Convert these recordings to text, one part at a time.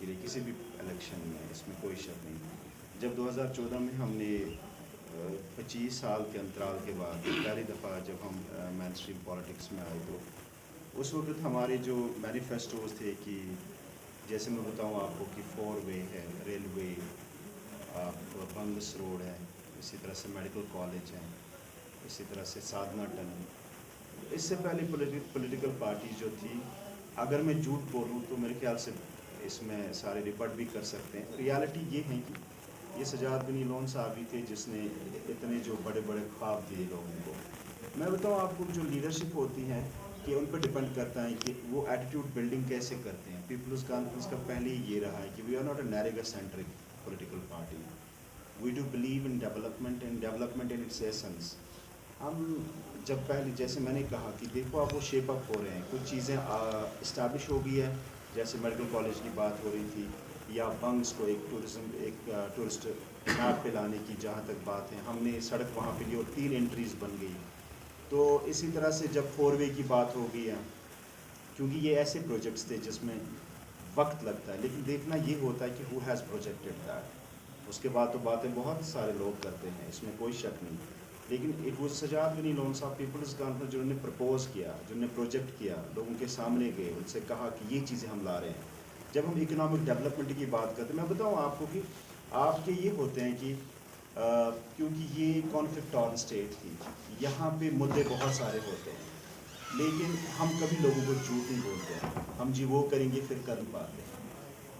کے لیے کسی بھی الیکشن میں، اس میں کوئی شک نہیں. جب 2014 میں ہم نے 25 سال کے انترال کے بعد پہلی دفعہ جب ہم مین اسٹریم پالیٹکس میں آئے تو اس وقت ہمارے جو مینیفیسٹوز تھے کہ جیسے میں بتاؤں آپ کو کہ 4 وے ہے، ریلوے، آپ بنگس روڈ ہے، اسی طرح سے میڈیکل کالج ہیں، اسی طرح سے سادنا ٹنل. اس سے پہلے پولیٹیکل پارٹی جو تھی، اگر میں جھوٹ بولوں تو میرے خیال سے اس میں سارے ریپورٹ بھی کر سکتے ہیں. ریالٹی یہ ہے کہ یہ سجاد بنی لون صاحب ہی تھے جس نے اتنے جو بڑے بڑے خواب دیے لوگوں کو. میں بتاؤں آپ کو جو لیڈرشپ ہوتی ہے کہ ان پہ ڈپینڈ کرتا ہے کہ وہ ایٹیٹیوڈ بلڈنگ کیسے کرتے ہیں. پیپلز کانفرنس کا پہلے ہی یہ رہا ہے کہ we are not a NREGA centric political party. We do believe in development in its essence. ہم جب پہلے جیسے میں نے کہا کہ دیکھو آپ وہ شیپ اپ ہو رہے ہیں، کچھ چیزیں اسٹیبلش ہو گئی ہے، جیسے میڈیکل کالج کی بات ہو رہی تھی، یا بنگس کو ایک ٹورسٹ میپ پہ لانے کی جہاں تک بات ہے، ہم نے سڑک وہاں پہ لی اور 3 انٹریز بن گئی. تو اسی طرح سے جب 4 وے کی بات ہو گئی ہے، کیونکہ یہ ایسے پروجیکٹس تھے جس میں وقت لگتا ہے، لیکن دیکھنا یہ ہوتا ہے کہ ہو ہیز پروجیکٹڈ دیٹ. اس کے بعد تو باتیں بہت سارے لوگ کرتے ہیں، اس میں کوئی شک نہیں. لیکن اٹ واز سجاد بنی لون صاحب پیپلز کانفرنس جنہوں نے پرپوز کیا، جنہوں نے پروجیکٹ کیا، لوگوں کے سامنے گئے، ان سے کہا کہ یہ چیزیں ہم لا رہے ہیں. جب ہم اکنامک ڈیولپمنٹ کی بات کرتے ہیں، میں بتاؤں آپ کو کہ آپ کے یہ ہوتے ہیں کہ کیونکہ یہ کانفلکٹ ٹارن اسٹیٹ تھی، یہاں پہ مدعے بہت سارے ہوتے ہیں، لیکن ہم کبھی لوگوں کو جھوٹ نہیں بولتے ہیں. ہم جی وہ کریں گے پھر کر پاتے ہیں.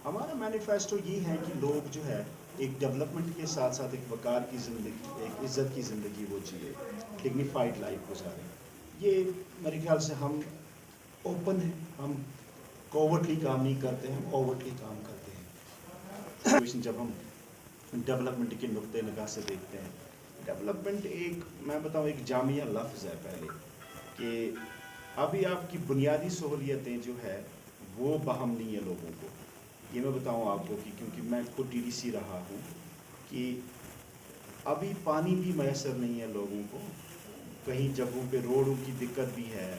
ہمارا مینیفیسٹو یہ ہے کہ لوگ جو ہے ایک ڈیولپمنٹ کے ساتھ ساتھ ایک وقار کی زندگی، ایک عزت کی زندگی وہ جیے، ڈگنیفائڈ لائف گزاریں. یہ میرے خیال سے ہم اوپن ہیں، ہم کوورٹلی کام نہیں کرتے ہیں، ہم اوورٹلی کام کرتے ہیں. جب ہم ڈیولپمنٹ کے نقطۂ نگاہ سے دیکھتے ہیں، ڈیولپمنٹ ایک میں بتاؤں ایک جامعہ لفظ ہے پہلے کہ ابھی آپ کی بنیادی سہولیتیں جو ہے وہ بہم نہیں ہے لوگوں کو. یہ میں بتاؤں آپ کو کہ کیونکہ میں خود ٹی ڈی سی رہا ہوں کہ ابھی پانی بھی میسر نہیں ہے لوگوں کو، کہیں جگہوں پہ روڈوں کی دقت بھی ہے،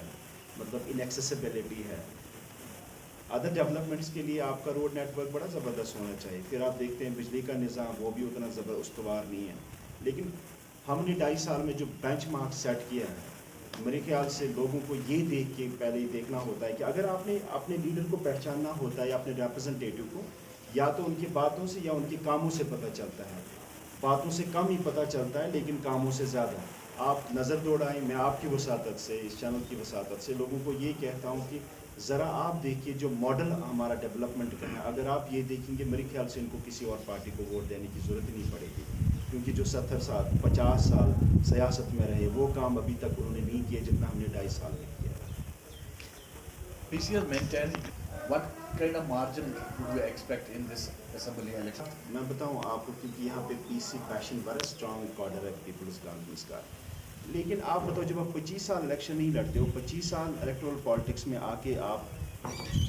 مطلب انیکسیسیبلٹی ہے. ادر ڈیولپمنٹس کے لیے آپ کا روڈ نیٹ ورک بڑا زبردست ہونا چاہیے. پھر آپ دیکھتے ہیں بجلی کا نظام وہ بھی اتنا استوار نہیں ہے. لیکن ہم نے 2.5 سال میں جو بینچ مارک سیٹ کیا ہے، میرے خیال سے لوگوں کو یہ دیکھ کے پہلے ہی دیکھنا ہوتا ہے کہ اگر آپ نے اپنے لیڈر کو پہچاننا ہوتا ہے یا اپنے ریپرزنٹیٹیو کو، یا تو ان کی باتوں سے یا ان کے کاموں سے پتہ چلتا ہے. باتوں سے کم ہی پتہ چلتا ہے لیکن کاموں سے زیادہ. آپ نظر دوڑائیں، میں آپ کی وساطت سے، اس چینل کی وساطت سے لوگوں کو یہ کہتا ہوں کہ ذرا آپ دیکھیے جو ماڈل ہمارا ڈیولپمنٹ کا ہے، اگر آپ یہ دیکھیں گے میرے خیال سے ان کو کسی اور پارٹی کو ووٹ دینے کی ضرورت ہی نہیں پڑے گی. کیونکہ جو 70 سال 50 سال سیاست میں رہے وہ کام ابھی تک انہوں نے نہیں کیے جتنا ہم نے 2.5 سال میں کیا. PCL maintained. What kind of margin would you expect in this assembly election? میں بتاؤں آپ کو کیونکہ یہاں پہ پی سی پیشن بڑا اسٹرانگ کارڈر ہے پیپلز کانفرنس کا. لیکن آپ بتاؤ جب آپ 25 سال الیکشن نہیں لڑتے ہو، 25 سال الیکٹورل پالیٹکس میں آ کے آپ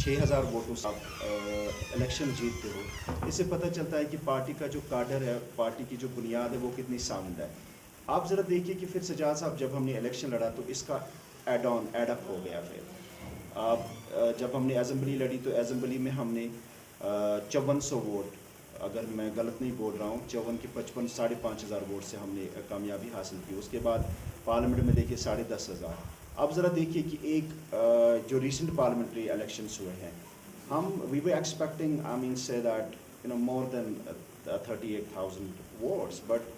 6000 ووٹوں سے آپ الیکشن جیتتے ہو، اس سے پتہ چلتا ہے کہ پارٹی کا جو کارڈر ہے، پارٹی کی جو بنیاد ہے وہ کتنی ساؤنڈ ہے. آپ ذرا دیکھیے کہ پھر سجاد صاحب جب ہم نے الیکشن لڑا تو اس کا ایڈ اپ ہو گیا. پھر آپ جب ہم نے اسمبلی لڑی تو اسمبلی میں ہم نے 5400 ووٹ، اگر میں غلط نہیں بول رہا ہوں، 54 کے 55 5500 ووٹ سے ہم نے کامیابی حاصل کی. اس کے بعد پارلیمنٹ میں دیکھیے 10,500. اب ذرا دیکھیے کہ ایک جو ریسنٹ پارلیمنٹری الیکشنس ہوئے ہیں، ہم وی ور expecting I mean say that more than 38,000 votes, but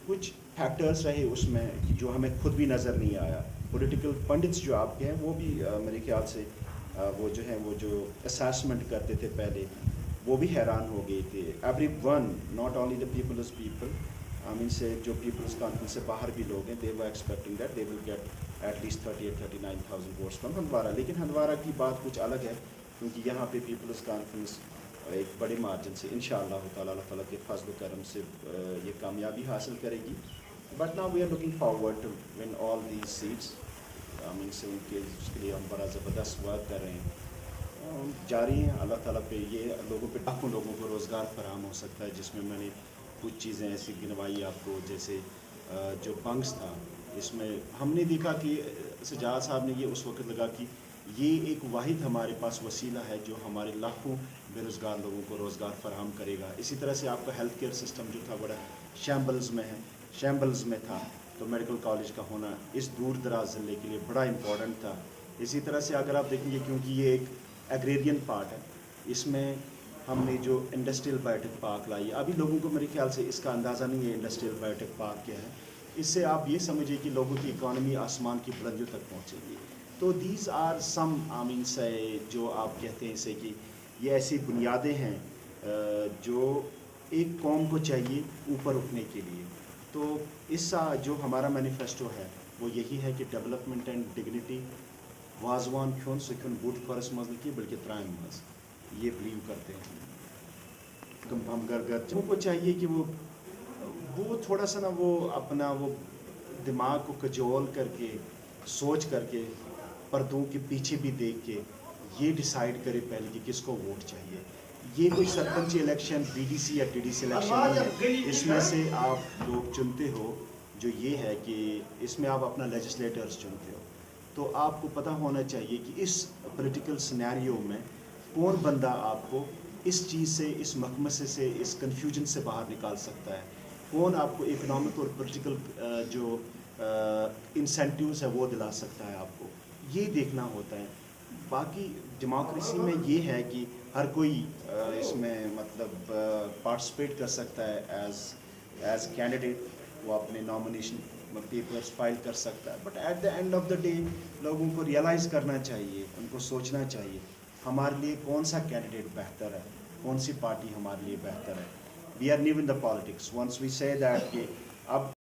کچھ فیکٹرس رہے اس میں جو ہمیں خود بھی نظر نہیں آیا. پولیٹیکل پنڈتس جو آپ کے ہیں وہ بھی میرے خیال سے وہ جو ہیں وہ جو اسیسمنٹ کرتے تھے پہلے وہ بھی حیران ہو گئے تھے. Everyone, not only the peoples people, I mean سے جو پیپلز کانفرنس سے باہر بھی لوگ ہیں، they were expecting that they will get at least 38,000-39,000 votes from Handwara. لیکن ہندوارہ کی بات کچھ الگ ہے کیونکہ یہاں پہ پیپلز کانفرنس ایک بڑے مارجن سے انشاءاللہ تعالیٰ اللہ تعالیٰ کے فضل و کرم سے یہ کامیابی حاصل کرے گی. But now we are looking forward to win all these seats. I mean سے ان کے اس کے لیے ہم بڑا زبردست ورک کر رہے ہیں، جاری ہیں. اللہ تعالیٰ پہ یہ لوگوں پہ لاکھوں لوگوں کو روزگار فراہم ہو سکتا ہے، جس میں میں نے کچھ چیزیں ایسی گنوائی آپ کو، جیسے جو بنکس تھا اس میں ہم نے دیکھا کہ سجاد صاحب نے یہ اس وقت لگا کہ یہ ایک واحد ہمارے پاس وسیلہ ہے جو ہمارے لاکھوں بے روزگار لوگوں کو روزگار فراہم کرے گا. اسی طرح سے آپ کا ہیلتھ کیئر سسٹم جو تھا بڑا شیمبلز میں تھا, تو میڈیکل کالج کا ہونا اس دور دراز ضلع کے لیے بڑا امپورٹنٹ تھا. اسی طرح سے اگر آپ دیکھیں گے, کیونکہ یہ ایک ایگریرین پارٹ ہے, اس میں ہم نے جو انڈسٹریل بایوٹیک پارک لائی, ابھی لوگوں کو میرے خیال سے اس کا اندازہ نہیں ہے انڈسٹریل بایوٹیک پارک کیا ہے. اس سے آپ یہ سمجھیں کہ لوگوں کی اکانومی آسمان کی بلندیوں تک پہنچے گی. تو دیز آر سم سے جو آپ کہتے ہیں اسے کہ یہ ایسی بنیادیں ہیں جو ایک قوم کو چاہیے اوپر اٹھنے کے لیے. تو اس جو ہمارا مینیفیسٹو ہے وہ یہی ہے کہ ڈیولپمنٹ اینڈ ڈگنیٹی وازوان کھیون سہ کھیون بوٹ پھرس مز نہیں بلکہ ترامہ مز, یہ بلیو کرتے ہیں ہم گھر کو چاہیے کہ وہ تھوڑا سا نا وہ اپنا وہ دماغ کو کجول کر کے سوچ کر کے پردوں کے پیچھے بھی دیکھ کے یہ ڈیسائیڈ کرے پہلے کہ کس کو ووٹ چاہیے. یہ کوئی sarpanch election B D C یا ٹی ڈی سی الیکشن نہیں ہے. اس میں سے آپ لوگ چنتے ہو جو یہ ہے کہ اس میں آپ اپنا لیجسلیٹرز چنتے ہو. تو آپ کو پتہ ہونا چاہیے کہ اس پولیٹیکل سینیریو میں کون بندہ آپ کو اس چیز سے, اس مخمصے سے, اس کنفیوژن سے باہر نکال سکتا ہے, کون آپ کو اکنامک اور پولیٹیکل جو انسینٹیوز ہے وہ دلا سکتا ہے. آپ کو یہ دیکھنا ہوتا ہے. باقی ڈیموکریسی میں یہ ہے کہ ہر کوئی اس میں مطلب پارٹیسپیٹ کر سکتا ہے ایز کینڈیڈیٹ, وہ اپنے نامنیشن پیپرس فائل کر سکتا ہے. But at the end of the day لوگوں کو ریئلائز کرنا چاہیے, ان کو سوچنا چاہیے ہمارے لیے کون سا کینڈیڈیٹ بہتر ہے, کون سی پارٹی ہمارے لیے بہتر ہے. We are new in the politics. Once we say that کہ اب